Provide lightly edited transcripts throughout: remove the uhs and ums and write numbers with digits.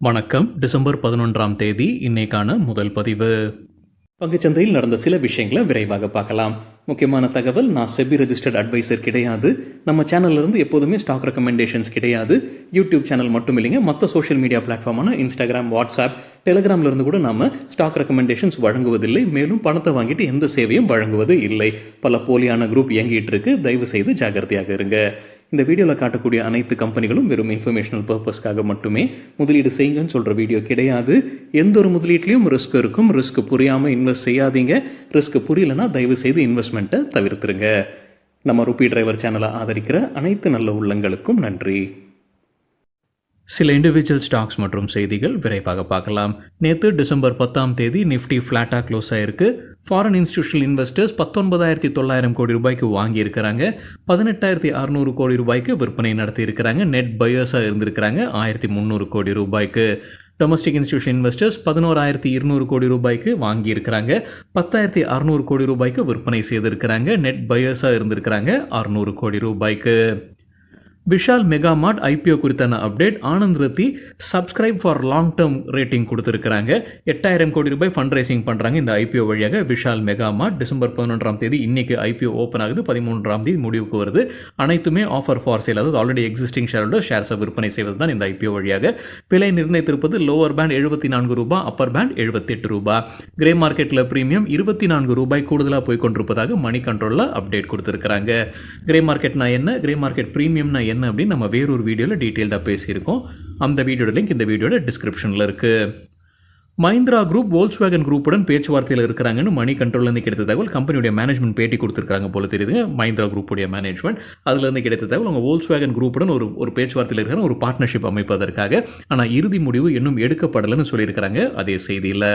வணக்கம். டிசம்பர் 11ஆம் தேதி இன்னைக்கான முதல் பதிவு. பங்குச்சந்தையில் நடந்த சில விஷயங்களை விரைவாக பார்க்கலாம். முக்கியமான தகவல், நான் செபி ரெஜிஸ்டர்ட் அட்வைசர் கிடையாது. நம்ம சேனல்ல இருந்து எப்போதுமே ஸ்டாக் ரெக்கமெண்டேஷன்ஸ் கிடையாது. யூடியூப் சேனல் மட்டும் இல்லைங்க, மற்ற சோஷியல் மீடியா பிளாட்ஃபார்மான இன்ஸ்டாகிராம், வாட்ஸ்அப், டெலிகிராம்ல இருந்து கூட நாம ஸ்டாக் ரெக்கமெண்டேஷன்ஸ் வழங்குவதில்லை. மேலும் பணத்தை வாங்கிட்டு எந்த சேவையும் வழங்குவது இல்லை. பல போலியான குரூப் இயங்கிட்டு இருக்கு. தயவு செய்து ஜாகிரதையாக இருங்க. இந்த வீடியோவில் காட்டக்கூடிய அனைத்து கம்பெனிகளும் வெறும் இன்ஃபர்மேஷனல் பர்பஸ்க்காக மட்டுமே முதலீடு செய்யுங்கன்னு சொல்கிற வீடியோ கிடையாது. எந்த ஒரு முதலீட்லையும் ரிஸ்க் இருக்கும். ரிஸ்க் புரியாமல் இன்வெஸ்ட் செய்யாதீங்க. ரிஸ்க் புரியலன்னா தயவு செய்து இன்வெஸ்ட்மெண்ட்டை தவிர்த்துருங்க. நம்ம ருபி டிரைவர் சேனலை ஆதரிக்கிற அனைத்து நல்ல உள்ளங்களுக்கும் நன்றி. சில இண்டிவிஜுவல் ஸ்டாக்ஸ் மற்றும் செய்திகள் விரைவாக பார்க்கலாம். நேற்று டிசம்பர் 10ஆம் தேதி நிஃப்டி ஃப்ளாட்டாக க்ளோஸ் ஆயிருக்கு. ஃபாரின் இன்ஸ்டிடியூஷனல் இன்வெஸ்டர்ஸ் 19,900 கோடி ரூபாய்க்கு வாங்கியிருக்கிறாங்க. 18,600 கோடி ரூபாய்க்கு விற்பனை நடத்தியிருக்கிறாங்க. நெட் பையர்ஸாக இருந்திருக்கிறாங்க 1,300 கோடி ரூபாய்க்கு. டொமஸ்டிக் இன்ஸ்டிடியூஷன் இன்வெஸ்டர்ஸ் 11,200 கோடி ரூபாய்க்கு வாங்கியிருக்கிறாங்க. 10,600 கோடி ரூபாய்க்கு விற்பனை செய்திருக்கிறாங்க. நெட் பையர்ஸாக இருந்திருக்கிறாங்க 600 கோடி ரூபாய்க்கு. விஷால் மெகா மார்ட் ஐபிஓ குறித்தான update. Anand Rathi subscribe for long term rating கொடுத்துருக்காங்க. 8,000 கோடி ரூபாய் ஃபண்ட் ரைசிங் பண்ணுறாங்க இந்த ஐபிஓ வழியாக. விஷால் மெகா மார்ட் டிசம்பர் 11ஆம் தேதி இன்னைக்கு ஐபிஓ ஓப்பன் ஆகுது. 13ஆம் தேதி முடிவுக்கு வருது. அனைத்துமே ஆஃபர் ஃபார் சேல், அதாவது ஆல்ரெடி எக்ஸிஸ்டிங் ஷேர்ஸை விற்பனை செய்வது தான் இந்த ஐபிஓ வழியாக. விலை நிர்ணயித்திருப்பது லோவர் பேண்ட் 74 ரூபாய், அப்பர் பேண்ட் 78 ரூபாய். கிரே மார்க்கெட்டில் பிரீமியம் 24 ரூபாய் கூடுதலாக போய் கொண்டிருப்பதாக மணி கண்ட்ரோலில் அப்டேட் கொடுத்துருக்காங்க. கிரே மார்க்கெட்னா என்ன, கிரே மார்க்கெட் பிரீமியம்னா என்ன அப்படின்னு நம்ம வேறொரு வீடியோவில் டீட்டெயில்டாக பேசியிருக்கோம். அந்த வீடியோட லிங்க் இந்த வீடியோட டிஸ்கிரிப்ஷனில் இருக்குது. மஹிந்திரா குரூப் வோல்க்ஸ்வேகன் குரூப்புடன் பேச்சுவார்த்தையில் இருக்கிறாங்கன்னு மணி கண்ட்ரோல்லேருந்து கிடைத்த தகவல். கம்பெனியுடைய மேனேஜ்மெண்ட் பேட்டி கொடுத்துருக்காங்க போல தெரியுதுங்க. மஹிந்திரா குரூப்புடைய மேனேஜ்மெண்ட் அதுலேருந்து கிடைத்த தகவல், அவங்க வோல்க்ஸ்வேகன் குரூப்புடன் ஒரு பேச்சுவார்த்தையில் இருக்கிற ஒரு பார்ட்னர்ஷிப் அமைப்பதற்காக. ஆனால் இறுதி முடிவு இன்னும் எடுக்கப்படலைன்னு சொல்லியிருக்கிறாங்க அதே செய்தியில்.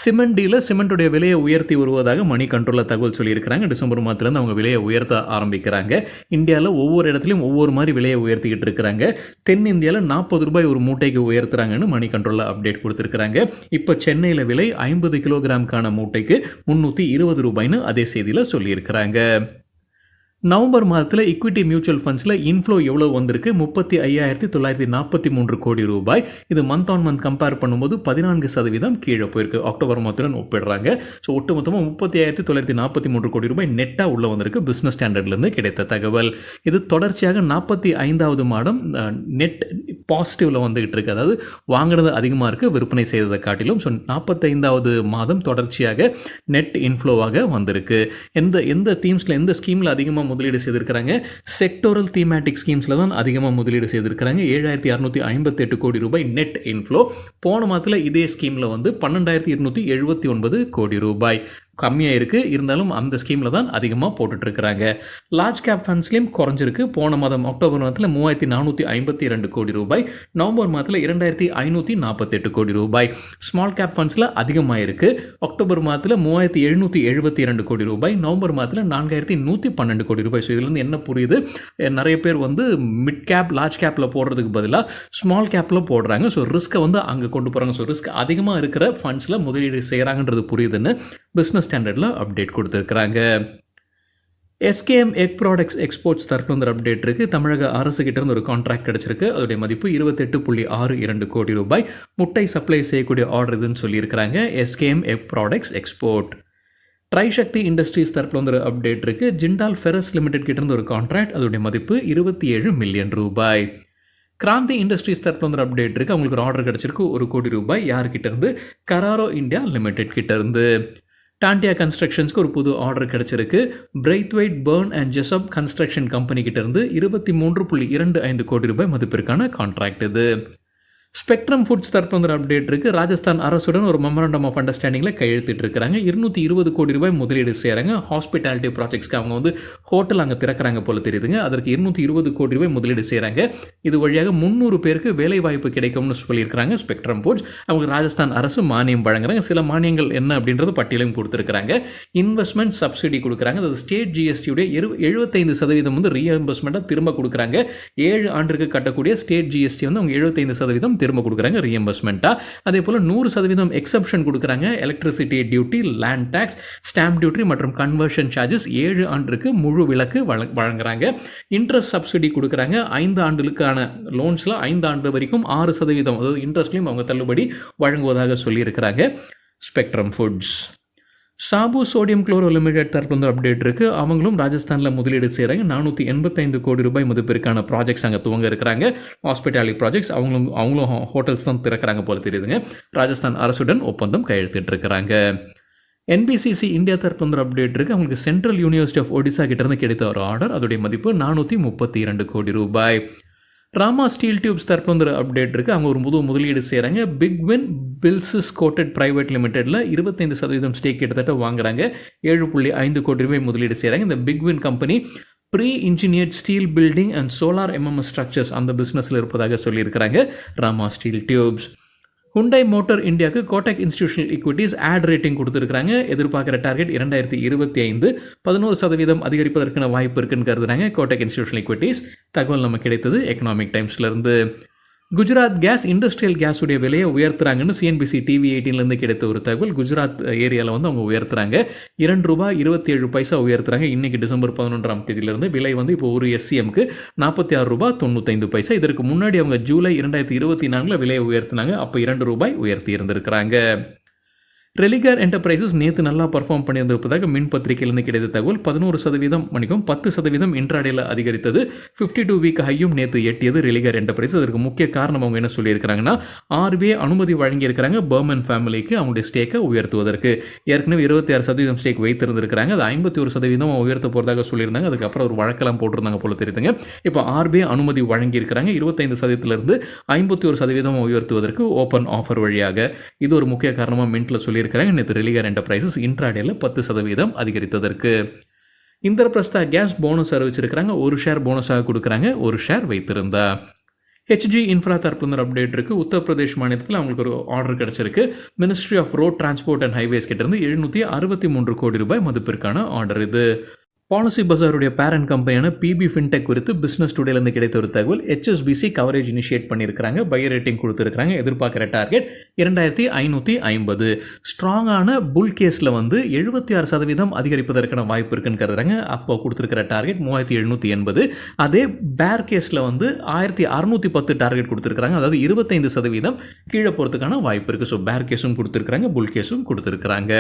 சிமெண்ட் டீலர் சிமெண்ட்டுடைய விலையை உயர்த்தி வருவதாக மணி கண்ட்ரோலில் தகவல் சொல்லியிருக்கிறாங்க. டிசம்பர் மாதத்துலேருந்து அவங்க விலையை உயர்த்த ஆரம்பிக்கிறாங்க. இந்தியாவில் ஒவ்வொரு இடத்துலையும் ஒவ்வொரு மாதிரி விலையை உயர்த்திக்கிட்டு இருக்கிறாங்க. தென்னிந்தியாவில் 40 ரூபாய் ஒரு மூட்டைக்கு உயர்த்துறாங்கன்னு மணி கண்ட்ரோலில் அப்டேட் கொடுத்துருக்காங்க. இப்போ சென்னையில் விலை 50 கிலோகிராமுக்கான மூட்டைக்கு 320 ரூபாய்னு அதே செய்தியில் சொல்லியிருக்கிறாங்க. நவம்பர் மாதத்தில் ஈக்விட்டி மியூச்சுவல் ஃபண்ட்ஸில் இன்ஃப்ளோ எவ்வளோ வந்திருக்கு? 35,943 கோடி ரூபாய். இது மந்த் ஆன் மந்த் கம்பேர் பண்ணும்போது 14% கீழே போயிருக்கு. அக்டோபர் மாதத்துடன் ஒப்பிடுறாங்க. ஸோ ஒட்டு மொத்தமாக 35,943 கோடி ரூபாய் நெட்டாக உள்ளே வந்திருக்கு. பிஸ்னஸ் ஸ்டாண்டர்ட்லேருந்து கிடைத்த தகவல். இது தொடர்ச்சியாக 45வது மாதம் நெட் பாசிட்டிவில் வந்துகிட்டு இருக்கு. அதாவது வாங்கினது அதிகமாக இருக்குது, விற்பனை செய்ததை காட்டிலும். ஸோ 45வது மாதம் தொடர்ச்சியாக நெட் இன்ஃப்ளோவாக வந்திருக்கு. எந்த தீம்ஸில், எந்த ஸ்கீமில் அதிகமாக முதலீடு செய்திருக்கிறாங்க? செக்டோரல் தீமேட்டிக் ஸ்கீம்ஸில் தான் அதிகமாக முதலீடு செய்திருக்கிறாங்க. 7,658 கோடி ரூபாய் நெட் இன்ஃப்ளோ. போன மாதத்தில் இதே ஸ்கீமில் 12,279 கோடி ரூபாய். கம்மியாக இருக்குது, இருந்தாலும் அந்த ஸ்கீமில் தான் அதிகமாக போட்டுட்ருக்கிறாங்க. லார்ஜ் கேப் ஃபண்ட்ஸ்லேயும் குறைஞ்சிருக்கு. போன மாதம் அக்டோபர் மாதத்தில் 3,452 கோடி ரூபாய். நவம்பர் மாதத்தில் 2,548 கோடி ரூபாய். ஸ்மால் கேப் ஃபண்ட்ஸில் அதிகமாக இருக்குது. அக்டோபர் மாதத்தில் 3,772 கோடி ரூபாய். நவம்பர் மாதத்தில் 4,112 கோடி ரூபாய். ஸோ இதுலேருந்து என்ன புரியுது? நிறைய பேர் மிட் கேப், லார்ஜ் கேப்பில் போடுறதுக்கு பதிலாக ஸ்மால் கேப்பில் போடுறாங்க. ஸோ ரிஸ்க்கை அங்கே கொண்டு போகிறாங்க. ஸோ ரிஸ்க் அதிகமாக இருக்கிற ஃபண்ட்ஸில் முதலீடு செய்கிறாங்கன்றது புரியுதுன்னு பிஸ்னஸ் ஸ்டாண்டர்டில் அப்டேட் கொடுத்துருக்குறாங்க. எஸ்கேஎம் எக் ப்ராடக்ட்ஸ் எக்ஸ்போர்ட்ஸ் தரப்புல அப்டேட் இருக்குது. தமிழக அரசு கிட்ட இருந்து ஒரு கான்ட்ராக்ட் கிடச்சிருக்கு. அதோடைய மதிப்பு 28.62 கோடி ரூபாய். முட்டை சப்ளை செய்யக்கூடிய ஆர்டர் இதுன்னு சொல்லியிருக்கிறாங்க. SKM egg products export. Trishakti industries தரப்புல ஒரு அப்டேட் இருக்குது. ஜிண்டால் ஃபெரஸ் லிமிடெட் கிட்ட இருந்து ஒரு கான்ட்ராக்ட். அதோடைய மதிப்பு 27 மில்லியன் ரூபாய். கிராந்தி இண்டஸ்ட்ரீஸ் தரப்புல அப்டேட் இருக்குது. அவங்களுக்கு ஒரு ஆர்டர் கிடச்சிருக்கு 1 கோடி ரூபாய். யார்கிட்ட இருந்து? கராரோ இந்தியா லிமிடெட் கிட்ட இருந்து. டாண்டியா கன்ஸ்ட்ரக்ஷன்ஸ்க்கு ஒரு புது ஆர்டர் கிடச்சிருக்கு. பிரைத்வைட் பர்ன் அண்ட் ஜெசப் கன்ஸ்ட்ரக்ஷன் கம்பெனி கிட்ட இருந்து 23.25 கோடி ரூபாய் மதிப்பிற்கான கான்ட்ராக்ட் இது. ஸ்பெக்ட்ரம் ஃபுட்ஸ் தரப்புல அப்டேட் இருக்குது. ராஜஸ்தான் அரசுடன் ஒரு மெமரண்டம் ஆஃப் அண்டர்ஸ்டாண்டிங்கில் கையெழுத்திட்டு இருக்கிறாங்க. 220 கோடி ரூபாய் முதலீடு செய்கிறாங்க. ஹாஸ்பிட்டாலிட்டி ப்ராஜெக்ட்ஸ்க்கு அவங்க ஹோட்டல் அங்கே திறக்கிறாங்க போல தெரியுதுங்க. அதற்கு 220 கோடி ரூபாய் முதலீடு செய்கிறாங்க. இது வழியாக 300 பேருக்கு வேலை வாய்ப்பு கிடைக்கும்னு சொல்லியிருக்கிறாங்க ஸ்பெக்ட்ரம் ஃபுட்ஸ். அவங்க ராஜஸ்தான் அரசு மானியம் வழங்குறாங்க. சில மானியங்கள் என்ன அப்படின்றது பட்டியலையும் கொடுத்துருக்காங்க. இன்வெஸ்ட்மெண்ட் சப்சிடி கொடுக்குறாங்க. அது ஸ்டேட் ஜிஎஸ்டியுடைய 75% ரீஎம்பர்ஸ்மெண்ட்டாக திரும்ப கொடுக்குறாங்க. 7 ஆண்டுக்கு கட்டக்கூடிய ஸ்டேட் ஜிஎஸ்டி அவங்க 75% திரும்ப கொடுக்குறாங்க ரீஎம்பர்ஸ்மெண்ட்டாக. அதே போல் 100% எக்ஸப்ஷன் கொடுக்குறாங்க. Electricity duty, land tax, stamp duty மற்றும் கன்வர்ஷன் சார்ஜஸ் 7 ஆண்டுக்கு முழு விலக்கு வழங்குறாங்க. இன்ட்ரெஸ்ட் சப்சிடி கொடுக்குறாங்க. 5 ஆண்டுகளுக்கான லோன்ஸில் 5 ஆண்டு வரைக்கும் 6%, அதாவது இன்ட்ரெஸ்ட்லையும் அவங்க தள்ளுபடி வழங்குவதாக சொல்லியிருக்கிறாங்க. Spectrum foods. Sabu sodium chloro limited தரப்பு வந்து அப்டேட் இருக்குது. அவங்களும் ராஜஸ்தானில் முதலீடு செய்கிறாங்க. 485 கோடி ரூபாய் மதிப்பிற்கான ப்ராஜெக்ட்ஸ் அங்கே துவங்க இருக்கிறாங்க. Hospitality projects. அவங்களும் ஹோட்டல்ஸ் தான் திறக்கிறாங்க போல தெரியுதுங்க. ராஜஸ்தான் அரசுடன் ஒப்பந்தம் கையெழுத்திட்டு இருக்கிறாங்க. NBCC இந்தியா தரப்பு வந்து அப்டேட் இருக்குது. அவங்களுக்கு சென்ட்ரல் யூனிவர்சிட்டி ஆஃப் ஒடிசா கிட்டேருந்து கிடைத்த ஒரு ஆர்டர். அதோடைய மதிப்பு 432 கோடி ரூபாய். ராமா ஸ்டீல் டியூப்ஸ் தரப்பு வந்து அப்டேட் இருக்குது. அவங்க ஒரு முதலீடு செய்கிறாங்க. பிக்வின் பில்ஸஸ் கோட்டட் பிரைவேட் லிமிடெட்டில் 25% ஸ்டேக் கிட்டத்தட்ட வாங்குறாங்க. 7.5 கோடி ரூபாய் முதலீடு செய்கிறாங்க. இந்த பிக்வின் company pre engineered steel building and solar MMS structures அந்த பிஸ்னஸில் இருப்பதாக சொல்லியிருக்கிறாங்க. Rama steel tubes. Hyundai motor இந்தியாவுக்கு Kotak institutional equities add rating கொடுத்துருக்காங்க. எதிர்பார்க்குற டார்கெட் 2025 11% அதிகரிப்பதற்கான வாய்ப்பு இருக்குன்னு கருதுறாங்க கோட்டக் இன்ஸ்டிடியூஷனல் ஈக்விட்டிஸ். தகவல் நமக்கு கிடைத்தது எக்கனாமிக் டைம்ஸ்லேருந்து. குஜராத் கேஸ் இண்டஸ்ட்ரியல் கேஸுடைய விலையை உயர்த்துறாங்கன்னு CNBC TV 18லேருந்து கிடைத்த ஒரு தகவல். குஜராத் ஏரியாவில் வந்து அவங்க உயர்த்துறாங்க. ₹2.27 உயர்த்துறாங்க. இன்றைக்கி டிசம்பர் 11ஆம் தேதியிலிருந்து விலை வந்து இப்போ ஒரு SCMக்கு ₹46.95. இதற்கு முன்னாடி அவங்க ஜூலை 2024 விலையை உயர்த்தினாங்க. அப்போ ₹2 உயர்த்தி இருந்திருக்கிறாங்க. ரெலிகார் என்டர்பிரைசஸ் நேற்று நல்லா பர்ஃபார்ம் பண்ணியிருந்திருப்பதாக மின் பத்திரிகையிலிருந்து கிடைத்த தகவல். 10% இன்ட்ராடேல அதிகரித்தது. 52 வீக் ஹையும் நேற்று எட்டியது ரெலிகார் என்டர்பிரைசஸ். அதற்கு முக்கிய காரணம் அவங்க என்ன சொல்லியிருக்கிறாங்கன்னா, RBI அனுமதி வழங்கியிருக்கிறாங்க பர்மன் ஃபேமிலிக்கு அவங்களுடைய ஸ்டேக்கை உயர்த்துவதற்கு. ஏற்கனவே 26% ஸ்டேக் வைத்திருந்திருக்கிறாங்க. அது 51% உயர்த்த போகிறதாக சொல்லியிருந்தாங்க. அதுக்கப்புறம் ஒரு வழக்கெல்லாம் போட்டிருந்தாங்க போல தெரியுதுங்க. இப்போ RBI அனுமதி வழங்கியிருக்கிறாங்க 25%லிருந்து 51% உயர்த்துவதற்கு ஓப்பன் ஆஃபர் வழியாக. இது ஒரு முக்கிய காரணமாக மின்ட்ல சொல்லியிருக்காங்க. நேற்று ரெலிகார் என்டர்பிரைசஸ் இன்ட்ராடேல 10% அதிகரித்ததற்கு. இந்திரபிரஸ்தா கேஸ் போனஸ் அறிவிச்சிருக்கிறாங்க. ஒரு ஷேர் போனஸாக கொடுக்குறாங்க. ஒரு ஷேர் வைத்திருந்தா. HG இன்ஃப்ரா தரப்புல அப்டேட் இருக்குது. உத்தரப்பிரதேஷ் மாநிலத்தில் அவங்களுக்கு ஒரு ஆர்டர் கிடச்சிருக்கு. Ministry of road transport and highways கிட்டேருந்து 763 கோடி ரூபாய் மதிப்பிற்கான ஆர்டர் இது. பாலிசி பஜாருடைய பேரண்ட் கம்பெனியான PB ஃபின்டெக் குறித்து பிஸ்னஸ் டுடேலேருந்து கிடைத்த ஒரு தகவல். HSBC கவரேஜ் இனிஷியேட் பண்ணியிருக்கிறாங்க. பை ரேட்டிங் கொடுத்துருக்காங்க. எதிர்பார்க்குற டார்கெட் 2550. ஸ்ட்ராங்கான புல் கேஸில் வந்து 76% அதிகரிப்பதற்கான வாய்ப்பு இருக்குன்னு கருதுறாங்க. அப்போ கொடுத்துருக்கிற டார்கெட் 3780. அதே பேர் கேஸில் வந்து 1610 டார்கெட் கொடுத்துருக்காங்க. அதாவது 25% கீழே போகிறதுக்கான வாய்ப்பு இருக்குது. ஸோ பேர் கேஸும் கொடுத்துருக்காங்க, புல் கேஸும் கொடுத்துருக்காங்க.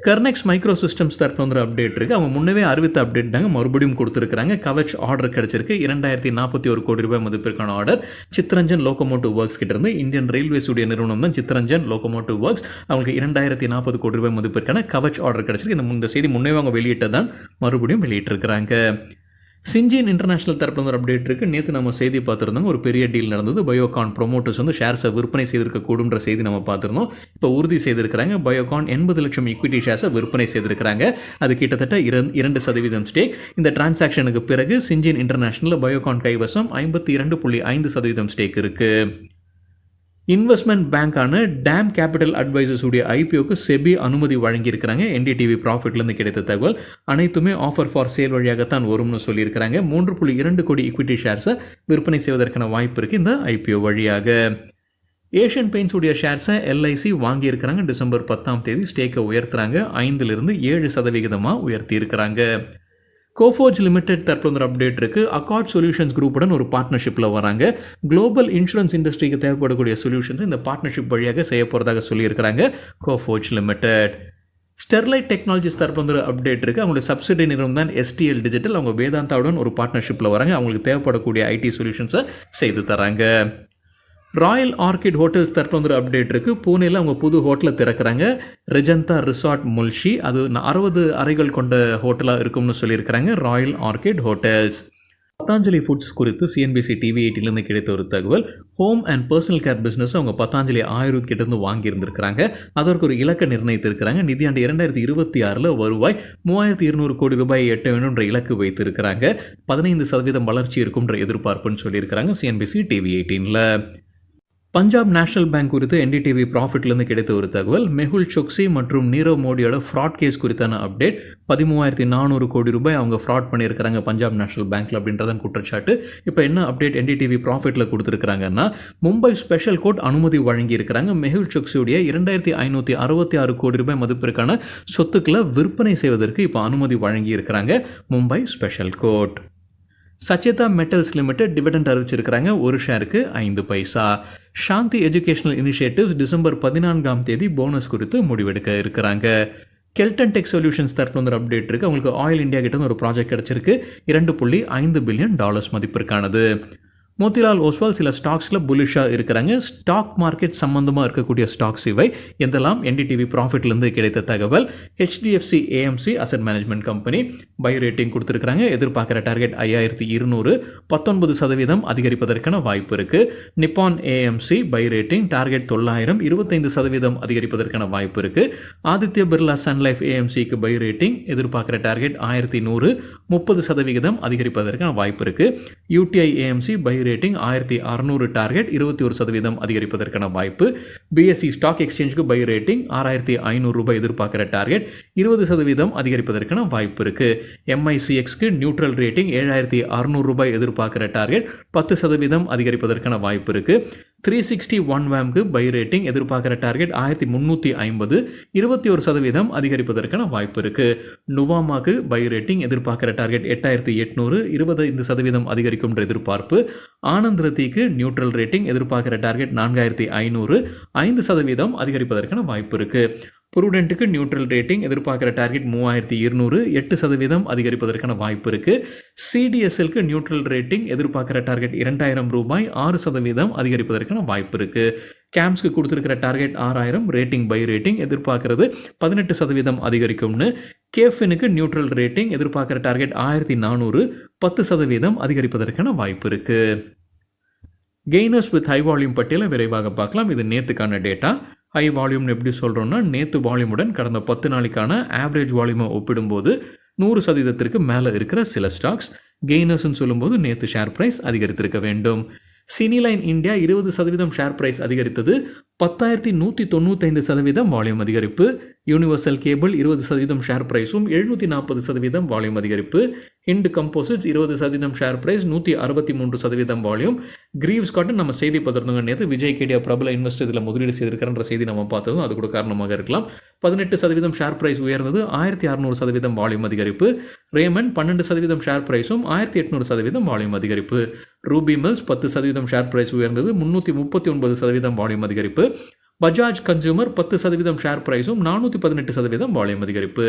கர்னெக்ஸ் மைக்ரோ சிஸ்டம்ஸ் தரப்பு வந்து அப்டேட் இருக்குது. அவங்க முன்னவே அறிவித்த அப்டேட் தாங்க மறுபடியும் கொடுத்துருக்காங்க. கவச் ஆர்டர் கிடச்சிருக்கு. 2041 கோடி ரூபாய் மதிப்பிற்கான ஆர்டர். சித்ரஞ்சன் லோகோமோட்டிவ் ஒர்க்ஸ் கிட்டேருந்து இந்தியன் ரயில்வேஸ் உடைய நிறுவனம் தான் சித்ரஞ்சன் லோகோமோட்டிவ் ஒர்க்ஸ். அவங்களுக்கு 2040 கோடி ரூபாய் மதிப்பிற்கான கவச் ஆர்டர் கிடச்சிருக்கு. இந்த செய்தி முன்னே அவங்க வெளியிட்டதான் மறுபடியும் வெளியிட்டிருக்கிறாங்க. சிஞ்சின் இன்டர்நேஷனல் தரப்பு வந்து அப்டேட் இருக்குது. நேற்று நம்ம செய்தி பார்த்துருந்தோங்க. ஒரு பெரிய டீல் நடந்தது. பயோகான் ப்ரொமோட்டர்ஸ் வந்து ஷேர்ஸை விற்பனை செய்திருக்கக்கூடுன்ற செய்தி நம்ம பார்த்துருந்தோம். இப்போ உறுதி செய்திருக்கிறாங்க. பயோகான் 80 லட்சம் ஈக்விட்டி ஷேர்ஸை விற்பனை செய்திருக்கிறாங்க. அது கிட்டத்தட்ட 2% ஸ்டேக். இந்த டிரான்சாக்ஷனுக்கு பிறகு சிஞ்சின் இன்டர்நேஷனலில் பயோகான் கைவசம் 52.5% ஸ்டேக் இருக்குது. இன்வெஸ்ட்மெண்ட் பேங்கான டேம் கேபிட்டல் அட்வைசர்ஸ் உடைய IPOக்கு செபி அனுமதி வழங்கியிருக்கிறாங்க. NDTV ப்ராஃபிட்லேருந்து கிடைத்த தகவல். அனைத்துமே ஆஃபர் ஃபார் சேல் வழியாகத்தான் வரும்னு சொல்லியிருக்கிறாங்க. 3.2 கோடி ஈக்விட்டி ஷேர்ஸை விற்பனை செய்வதற்கான வாய்ப்பு இருக்குது இந்த IPO வழியாக. ஏஷியன் பெயிண்ட்ஸ் உடைய ஷேர்ஸை LIC வாங்கியிருக்கிறாங்க. டிசம்பர் 10ஆம் தேதி ஸ்டேக்கை உயர்த்துறாங்க. 5லிருந்து 7% உயர்த்தி இருக்கிறாங்க. கோஃபோஜ் லிமிடெட் தரப்புல ஒரு அப்டேட் இருக்குது. அக்கார்ட் சொல்யூஷன்ஸ் குரூப்புடன் ஒரு பார்ட்னர்ஷிப்பில் வராங்க. குளோபல் இன்சூரன்ஸ் இண்டஸ்ட்ரிக்கு தேவைப்படக்கூடிய சொல்யூஷன்ஸ் இந்த பார்ட்னர்ஷிப் வழியாக செய்ய போகிறதாக சொல்லியிருக்கிறாங்க கோஃபோஜ் லிமிடெட். ஸ்டெர்லைட் டெக்னாலஜிஸ் தரப்புல ஒரு அப்டேட் இருக்குது. அவங்களுடைய சப்சிடி நிறுவனம் தான் STL டிஜிட்டல். அவங்க வேதாந்தாவுடன் ஒரு பார்ட்னர்ஷிப்பில் வராங்க. அவங்களுக்கு தேவைப்படக்கூடிய IT சொல்யூஷன்ஸை செய்து தராங்க. ராயல் ஆர்கிட் ஹோட்டல்ஸ் தரப்புல ஒரு அப்டேட் இருக்குது. பூனேயில் அவங்க புது ஹோட்டலை திறக்கிறாங்க. ரெஜந்தா ரிசார்ட் முல்ஷி. அது 60 அறைகள் கொண்ட ஹோட்டலாக இருக்கும்னு சொல்லியிருக்கிறாங்க Royal orchid hotels. Patanjali foods குறித்து CNBC TV 18லேருந்து கிடைத்த ஒரு தகவல். Home and personal care business அவங்க பதாஞ்சலி ஆயுர்வேத் கிட்டேருந்து வாங்கியிருந்திருக்கிறாங்க. அதற்கு ஒரு இலக்கை நிர்ணயித்திருக்கிறாங்க. நிதியாண்டு 2026 வருவாய் 3200 கோடி ரூபாய் எட்ட வேணுன்ற இலக்கு வைத்திருக்கிறாங்க. 15% வளர்ச்சி இருக்கும்ன்ற எதிர்பார்ப்புன்னு சொல்லியிருக்கிறாங்க CNBC TV 18ல். பஞ்சாப் நேஷனல் பேங்க் குறித்து என்டிடிவி ப்ராஃபிட்லேருந்து கிடைத்த ஒரு தகவல். மெஹுல் சோக்சி மற்றும் நீரவ் மோடியோட ஃப்ராட் கேஸ் குறித்தான அப்டேட். 13,400 கோடி ரூபாய் அவங்க ஃப்ராட் பண்ணியிருக்கிறாங்க பஞ்சாப் நேஷனல் பேங்க்கில் அப்படின்றதான் குற்றச்சாட்டு. இப்போ என்ன அப்டேட் என்டிடிவி ப்ராஃபிட்டில் கொடுத்துருக்காங்கன்னா, மும்பை ஸ்பெஷல் கோர்ட் அனுமதி வழங்கியிருக்கிறாங்க. மெஹுல் சோக்சியுடைய 2,566 கோடி ரூபாய் மதிப்பிற்கான சொத்துக்களை விற்பனை செய்வதற்கு இப்போ அனுமதி வழங்கியிருக்கிறாங்க Mumbai special court. Sacheta metals limited dividend அறிவிச்சிருக்கிறாங்க. ஒரு ஷேருக்கு 5 paisa. Shanti educational initiatives December 14ஆம் தேதி போனஸ் குறித்து முடிவெடுக்க இருக்கிறாங்க. கெல்டன் டெக் சொல்யூஷன்ஸ் தரப்புல ஒரு அப்டேட் இருக்குது. அவங்களுக்கு ஆயில் இந்தியா கிட்ட ஒரு ப்ராஜெக்ட் கிடச்சிருக்கு. $2.5 பில்லியன் மதிப்பிற்கானது. மோத்திலால் ஓஸ்வால் சில ஸ்டாக்ஸில் புல்லிஷாக இருக்கிறாங்க. ஸ்டாக் மார்க்கெட் சம்பந்தமாக இருக்கக்கூடிய ஸ்டாக்ஸ் இவை. எந்தெல்லாம் என்டிடிவி ப்ராஃபிட்லேருந்து கிடைத்த தகவல். HDFC AMC asset management company buy rating கொடுத்துருக்காங்க. எதிர்பார்க்குற டார்கெட் 5200, 19% அதிகரிப்பதற்கான வாய்ப்பு இருக்குது. Nippon AMC buy rating target 900, 25% அதிகரிப்பதற்கான வாய்ப்பு இருக்குது. ஆதித்ய பிர்லா சன் லைஃப் AMCக்கு பை ரேட்டிங் எதிர்பார்க்குற டார்கெட் 1100, 30% அதிகரிப்பதற்கான வாய்ப்பு இருக்குது. UTI AMC buy rating 1600, target 21% அதிகரிப்பதற்கான வாய்ப்பு. BSE ஸ்டாக் எக்ஸ்சேஞ்சுக்கு பை ரேட்டிங் 6500 ரூபாய் எதிர்பார்க்கிற டார்கெட் 20% அதிகரிப்பதற்கான வாய்ப்பு இருக்கு. MICXக்கு நியூட்ரல் ரேட்டிங் 7600 ரூபாய் எதிர்பார்க்கிற டார்கெட் 10% அதிகரிப்பதற்கான வாய்ப்பு இருக்கு. 360 OneWAMக்கு பை ரேட்டிங் எதிர்பார்க்கிற டார்கெட் 1350, 21% அதிகரிப்பதற்கான வாய்ப்பு இருக்கு. நுவாமாக்கு பை ரேட்டிங் எதிர்பார்க்கிற டார்கெட் 8800, 25% அதிகரிக்கும் எதிர்பார்ப்பு. ஆனந்த் ரத்திக்கு நியூட்ரல் ரேட்டிங் எதிர்பார்க்கிற டார்கெட் 4500, 5% அதிகரிப்பதற்கான வாய்ப்பு இருக்கு. ப்ரூடென்ட்டுக்கு நியூட்ரல் ரேட்டிங் எதிர்பார்க்குற டார்கெட் 3200, 8% அதிகரிப்பதற்கான வாய்ப்பு இருக்குது. CDSLக்கு நியூட்ரல் ரேட்டிங் எதிர்பார்க்குற டார்கெட் 2000 ரூபாய், 6% அதிகரிப்பதற்கான வாய்ப்பு இருக்குது. கேம்ஸ்க்கு கொடுத்துருக்கிற டார்கெட் 6000, ரேட்டிங் பை ரேட்டிங் எதிர்பார்க்கறது 18% அதிகரிக்கும்னு. கேஃபினுக்கு நியூட்ரல் ரேட்டிங் எதிர்பார்க்குற டார்கெட் 1400, 10% அதிகரிப்பதற்கான வாய்ப்பு இருக்குது. கெய்னர்ஸ் வித் ஹை வால்யூம் பட்டியலை விரைவாக பார்க்கலாம். இது நேற்றுக்கான டேட்டா. ஹை வால்யூம்னு எப்படி சொல்கிறோன்னா, நேற்று வால்யூமுடன் கடந்த 10 நாளைக்கான ஆவரேஜ் வால்யூமை ஒப்பிடும்போது 100%க்கு மேலே இருக்கிற சில ஸ்டாக்ஸ். கெய்னர்ஸ்ன்னு சொல்லும்போது நேற்று ஷேர் ப்ரைஸ் அதிகரித்திருக்க வேண்டும். சினிலைன் இந்தியா 20% ஷேர் ப்ரைஸ் அதிகரித்தது. 10,195% வால்யூம் அதிகரிப்பு. யூனிவர்சல் கேபிள் 20% ஷேர் ப்ரைஸும் 740% வால்யூம் அதிகரிப்பு. Hind Composites 20% share price, 163% volume. Greaves Cotton நம்ம செய்தி பார்த்துருந்தோங்க நேற்று. விஜய் கேடியா பிரபல இன்வெஸ்டர் இதில் முதலீடு செய்திருக்கிற செய்தி நம்ம பார்த்ததும் அது கூட காரணமாக இருக்கலாம். 18% ஷேர் ப்ரைஸ் உயர்ந்தது. 1600% வால்யூம் அதிகரிப்பு. ரேமன் 12% ஷேர் ப்ரைஸும் 1800% வால்யூம் அதிகரிப்பு. ரூபி மில்ஸ் 10% ஷேர் ப்ரைஸ் உயர்ந்தது. 339% வால்யூம் அதிகரிப்பு. பஜாஜ் கன்சூமர் 10% ஷேர் ப்ரைஸும் 418% வால்யூம் அதிகரிப்பு.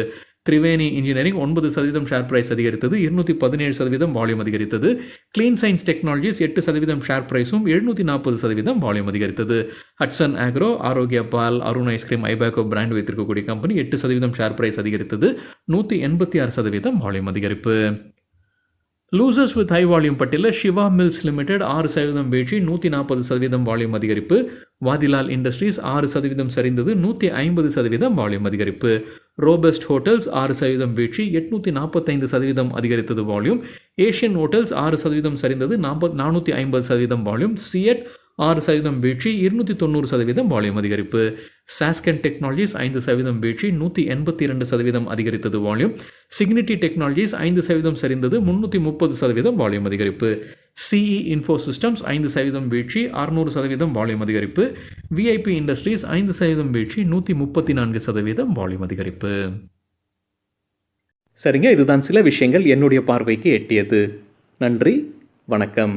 திரிவேணி இன்ஜினியரிங் 9% ஷேர் ப்ரைஸ் அதிகரித்தது. 217% வால்யூம் அதிகரித்தது. கிளீன் சயின்ஸ் டெக்னாலஜிஸ் 8% ஷேர் ப்ரைஸும் 740% வால்யூம் அதிகரித்தது. ஹட்சன் ஆக்ரோ, ஆரோக்கிய பால், அருண் ஐஸ்கிரீம், ஐபேக்கோ பிராண்ட் வைத்திருக்கக்கூடிய கம்பெனி 8% ஷேர் ப்ரைஸ் அதிகரித்தது. 186% வால்யூம் அதிகரிப்பு. லூசர்ஸ் வித் ஹை வால்யூம் பட்டியலில் சிவா மில்ஸ் லிமிடெட் 6% வீழ்ச்சி, 140% வால்யூம் அதிகரிப்பு. வாதிலால் இண்டஸ்ட்ரீஸ் 6% சரிந்தது, 150% வால்யூம் அதிகரிப்பு. ரோபஸ்ட் ஹோட்டல்ஸ் 6% வீழ்ச்சி, 845% அதிகரித்தது volume. Asian hotels 6% சரிந்தது, 450% volume. CEAT 6% வீழ்ச்சி, 290% வால்யூம் அதிகரிப்பு. சாஸ்கன் டெக்னாலஜிஸ் 5% வீழ்ச்சி, 182% அதிகரித்தது வால்யூம். சிக்னிட்டி டெக்னாலஜிஸ் 5% சரிந்தது, 330% வால்யூம் அதிகரிப்பு. சிஇ இன்ஃபோ சிஸ்டம்ஸ் 5% வீழ்ச்சி, 600% வால்யூம் அதிகரிப்பு. விஐபி இண்டஸ்ட்ரீஸ் 5% வீழ்ச்சி, 134% வால்யூம் அதிகரிப்பு. சரிங்க, இதுதான் சில விஷயங்கள் என்னுடைய பார்வைக்கு எட்டியது. நன்றி, வணக்கம்.